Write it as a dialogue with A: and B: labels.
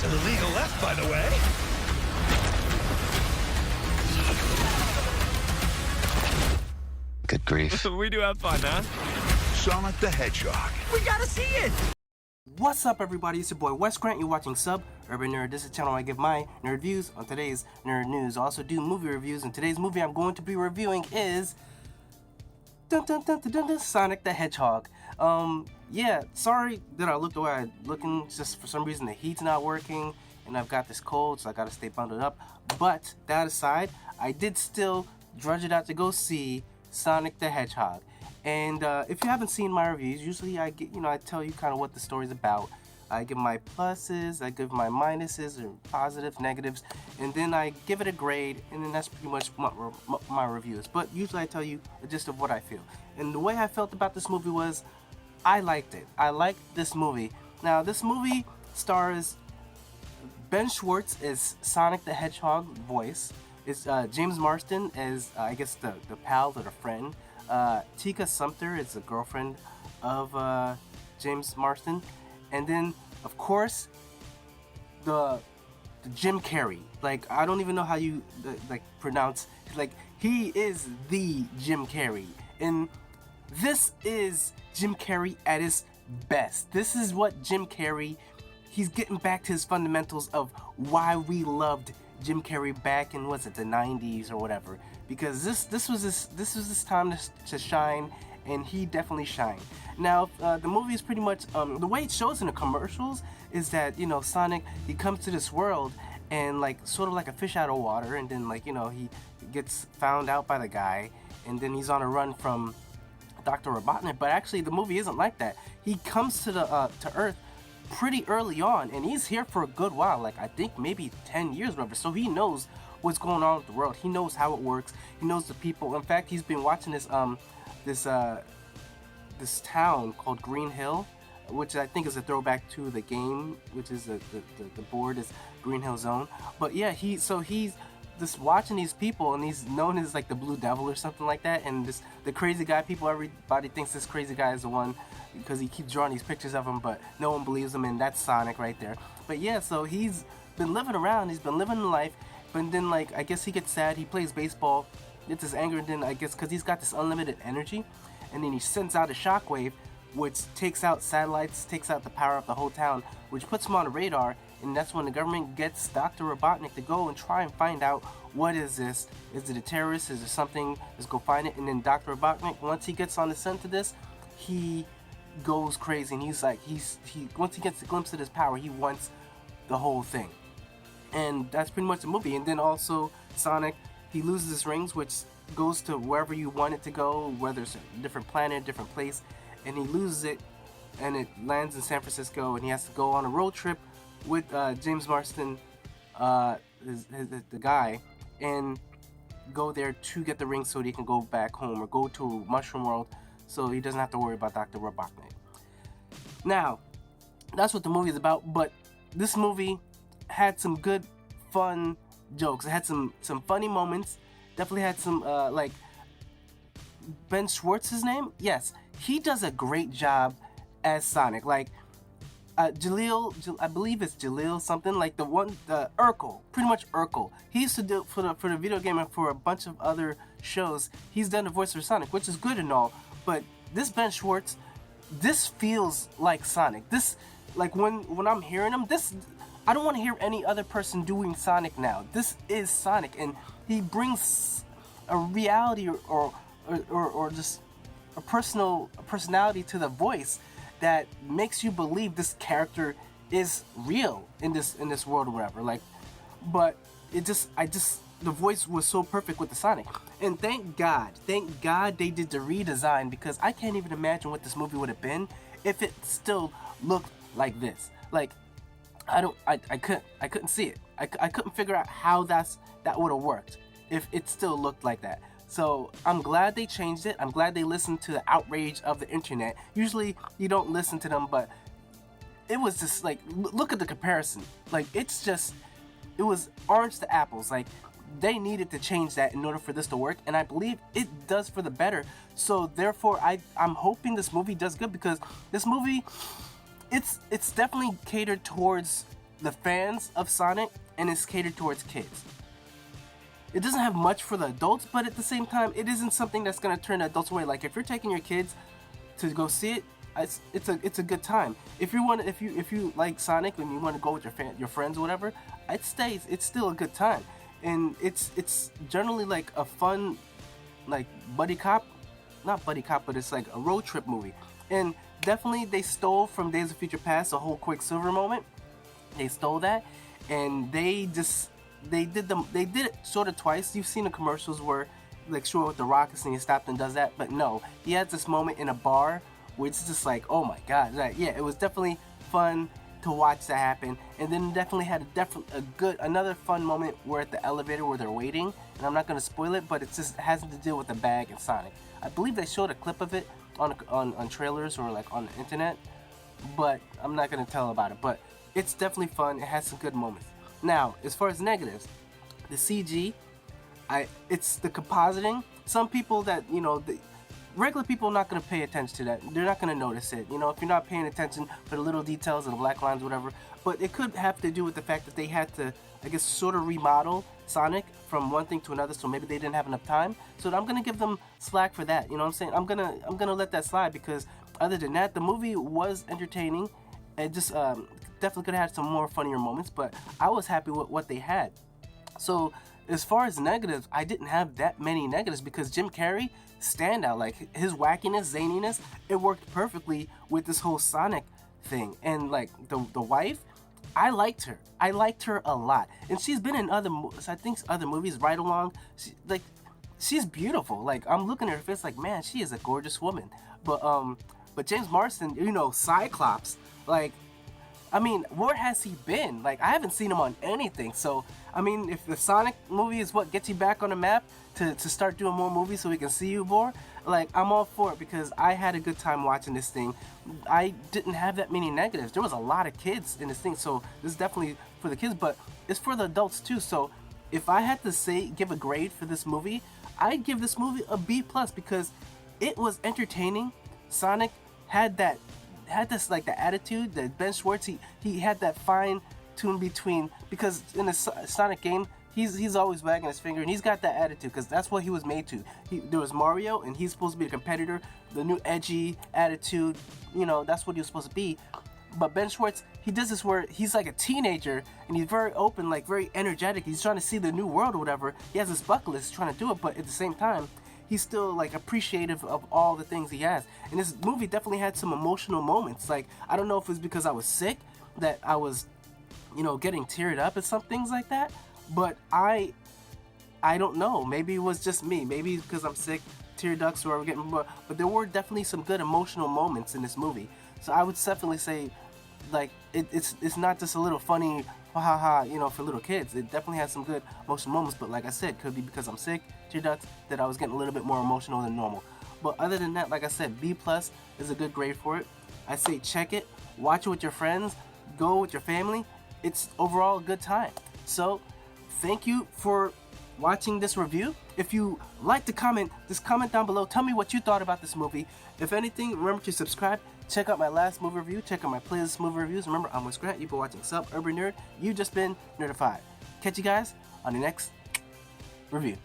A: That's an illegal left, by the way.
B: Good grief.
C: We do have fun, huh?
A: Sonic the Hedgehog.
C: We gotta see it!
D: What's up, everybody? It's your boy Wes Grant. You're watching Sub Urban Nerd. This is the channel where I give my nerd views on today's nerd news. I also do movie reviews, and today's movie I'm going to be reviewing is Sonic the Hedgehog. Yeah, sorry that I look the way I'm looking. Just for some reason the heat's not working, and I've got this cold, so I gotta stay bundled up. But that aside, I did still drudge it out to go see Sonic the Hedgehog. And if you haven't seen my reviews, usually I get, I tell you kind of what the story's about. I give my pluses, I give my minuses, or positives, negatives, and then I give it a grade, and then that's pretty much my reviews. But usually I tell you the gist of what I feel. And the way I felt about this movie was, I liked it. I liked this movie. Now, this movie stars Ben Schwartz as Sonic the Hedgehog voice. It's James Marsden as, I guess, the pal or the friend. Tika Sumpter is the girlfriend of James Marsden. And then, of course, the Jim Carrey. Like, I don't even know how you pronounce. Like, he is the Jim Carrey, and this is Jim Carrey at his best. This is what Jim Carrey. He's getting back to his fundamentals of why we loved Jim Carrey back in, was it, the 90s or whatever. Because this was his time to shine, and he definitely shined. Now, the movie is pretty much, the way it shows in the commercials is that, Sonic, he comes to this world, and sort of like a fish out of water, and then he gets found out by the guy, and then he's on a run from Dr. Robotnik. But actually, the movie isn't like that. He comes to Earth pretty early on, and he's here for a good while, I think maybe 10 years or whatever, so he knows what's going on with the world. He knows how it works. He knows the people. In fact, he's been watching this this town called Green Hill, which I think is a throwback to the game, which is the board is Green Hill Zone. But yeah, he's just watching these people, and he's known as the Blue Devil or something like that, and the crazy guy. Everybody thinks this crazy guy is the one because he keeps drawing these pictures of him, but no one believes him, and that's Sonic right there. But yeah, so he's been living around, he's been living life, but then I guess he gets sad, he plays baseball, gets his anger, and then I guess because he's got this unlimited energy, and then he sends out a shockwave, which takes out satellites, takes out the power of the whole town, which puts him on the radar. And that's when the government gets Dr. Robotnik to go and try and find out, what is this? Is it a terrorist? Is it something? Let's go find it. And then Dr. Robotnik, once he gets on the scent of this, he goes crazy, and he's once he gets a glimpse of his power, he wants the whole thing. And that's pretty much the movie. And then also Sonic, he loses his rings, which goes to wherever you want it to go, whether it's a different planet, different place, and he loses it, and it lands in San Francisco, and he has to go on a road trip with James Marsden, the guy, and go there to get the ring so that he can go back home or go to Mushroom World so he doesn't have to worry about Dr. Robotnik. Now, that's what the movie is about, but this movie had some good, fun jokes. It had some funny moments. Definitely had some, Ben Schwartz's name? Yes, he does a great job as Sonic. Jaleel, I believe it's Jaleel something, the Urkel, pretty much Urkel. He used to do for the video game and for a bunch of other shows. He's done the voice for Sonic, which is good and all, but this Ben Schwartz, this feels like Sonic. This, when I'm hearing him, I don't want to hear any other person doing Sonic now. This is Sonic, and he brings a reality or just a personality to the voice that makes you believe this character is real in this world or whatever. But the voice was so perfect with the Sonic, and thank God they did the redesign, because I can't even imagine what this movie would have been if it still looked like this. I couldn't see it. I couldn't figure out how that would have worked if it still looked like that. So I'm glad they changed it. I'm glad they listened to the outrage of the internet. Usually you don't listen to them, but it was just look at the comparison. It was orange to apples. They needed to change that in order for this to work, and I believe it does for the better. So therefore, I'm hoping this movie does good, because this movie, it's definitely catered towards the fans of Sonic, and it's catered towards kids. It doesn't have much for the adults, but at the same time, it isn't something that's gonna turn the adults away. Like if you're taking your kids to go see it, it's a good time. If you like Sonic and you want to go with your friends or whatever, it's still a good time. And it's generally like a fun, like buddy cop, not buddy cop, but it's like a road trip movie. And definitely they stole from Days of Future Past the whole Quicksilver moment. They stole that, and they did it sort of twice. You've seen the commercials where, like, sure, with the rockets and he stopped and does that, but no, he had this moment in a bar where it's just like, oh my god, like, yeah, it was definitely fun to watch that happen. And then definitely had another fun moment where at the elevator where they're waiting, and I'm not gonna spoil it, but it just has to do with the bag and Sonic. I believe they showed a clip of it on trailers or like on the internet, but I'm not gonna tell about it. But it's definitely fun. It has some good moments. Now, as far as negatives, the CG, it's the compositing. Some people that, regular people are not going to pay attention to that. They're not going to notice it. If you're not paying attention for the little details and the black lines, whatever. But it could have to do with the fact that they had to, I guess, sort of remodel Sonic from one thing to another. So maybe they didn't have enough time. So I'm going to give them slack for that. You know what I'm saying? I'm gonna let that slide, because other than that, the movie was entertaining. It just definitely could have had some more funnier moments, but I was happy with what they had. So as far as negatives, I didn't have that many negatives, because Jim Carrey stand out. Like his wackiness, zaniness, it worked perfectly with this whole Sonic thing. And like the wife, I liked her a lot, and she's been in other movies right along. She's beautiful. Like I'm looking at her face like, man, she is a gorgeous woman. But James Marsden, Cyclops, like, I mean, where has he been? Like, I haven't seen him on anything. So, I mean, if the Sonic movie is what gets you back on the map to start doing more movies so we can see you more, like, I'm all for it, because I had a good time watching this thing. I didn't have that many negatives. There was a lot of kids in this thing, so this is definitely for the kids, but it's for the adults too. So, if I had to give a grade for this movie, I'd give this movie a B+, because it was entertaining. Sonic had this like the attitude that Ben Schwartz, he had that fine tune between, because in the Sonic game he's always wagging his finger, and he's got that attitude because that's what he was made to. There was Mario, and he's supposed to be a competitor, the new edgy attitude, that's what he was supposed to be. But Ben Schwartz, he does this where he's like a teenager, and he's very open, like very energetic. He's trying to see the new world or whatever. He has this bucket list trying to do it, but at the same time, he's still like appreciative of all the things he has. And this movie definitely had some emotional moments. Like, I don't know if it was because I was sick that I was, getting teared up and some things like that. But I don't know. Maybe it was just me. Maybe because I'm sick, tear ducts or getting more. But there were definitely some good emotional moments in this movie. So I would definitely say, like, it's not just a little funny, ha ha ha, for little kids. It definitely has some good emotional moments. But like I said, could be because I'm sick, tear ducts, that I was getting a little bit more emotional than normal. But other than that, like I said, B+ is a good grade for it. I say check it, watch it with your friends, go with your family. It's overall a good time. So thank you for watching this review. If you like to comment, just comment down below. Tell me what you thought about this movie. If anything, remember to subscribe. Check out my last movie review. Check out my playlist movie reviews. Remember, I'm Wiz Grant. You've been watching Sup Urban Nerd. You've just been nerdified. Catch you guys on the next review.